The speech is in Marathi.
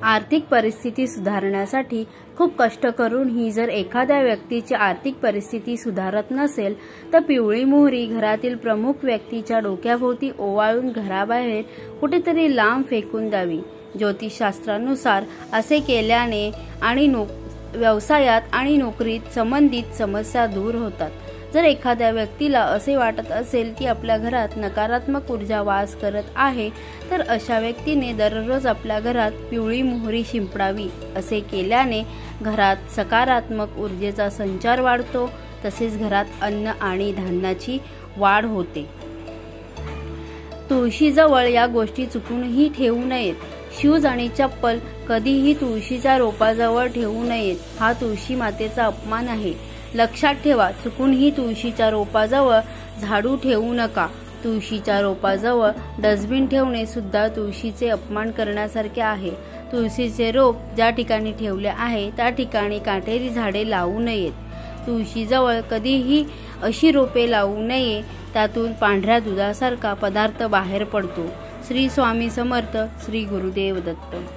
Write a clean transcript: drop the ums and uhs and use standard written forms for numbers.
आर्थिक परिस्थिती सुधारण्यासाठी खूप कष्ट करूनही जर एखाद्या व्यक्तीची आर्थिक परिस्थिती सुधारत नसेल तर पिवळी मोहरी घरातील प्रमुख व्यक्तीच्या डोक्याभोवती ओवाळून घराबाहेर कुठेतरी लांब फेकून द्यावी। ज्योतिषशास्त्रानुसार असे केल्याने व्यवसायात आणि नोकरीत संबंधित समस्या दूर होतात। जर एखाद्या व्यक्तीला असे वाटत असेल की आपल्या घरात नकारात्मक ऊर्जा वास करत आहे तर अशा व्यक्तीने दररोज आपल्या घरात पिवळी मोहरी शिंपडावी। असे केल्याने घरात सकारात्मक ऊर्जेचा संचार वाढतो, तसेच घरात अन्न आणि धान्याची वाढ होते। तुळशीजवळ या गोष्टी चुकूनही ठेवू नयेत। शूज आणि चप्पल कधीही तुळशीच्या रोपाजवळ ठेवू नयेत, हा तुळशी मातेचा अपमान आहे। लक्षात ठेवा, चुकूनही तुळशीच्या रोपाजवळ झाडू ठेवू नका। तुळशीच्या रोपाजवळ डस्टबिन ठेवणे सुद्धा तुळशीचे अपमान करण्यासारखे आहे। तुळशीचे रोप ज्या ठिकाणी ठेवले आहे त्या ठिकाणी काटेरी झाडे लावू नयेत। तुळशीजवळ कधीही अशी रोपे लावू नये त्यातून पांढऱ्या दुधासारखा पदार्थ बाहेर पडतो। श्री स्वामी समर्थ, श्री गुरुदेव दत्त।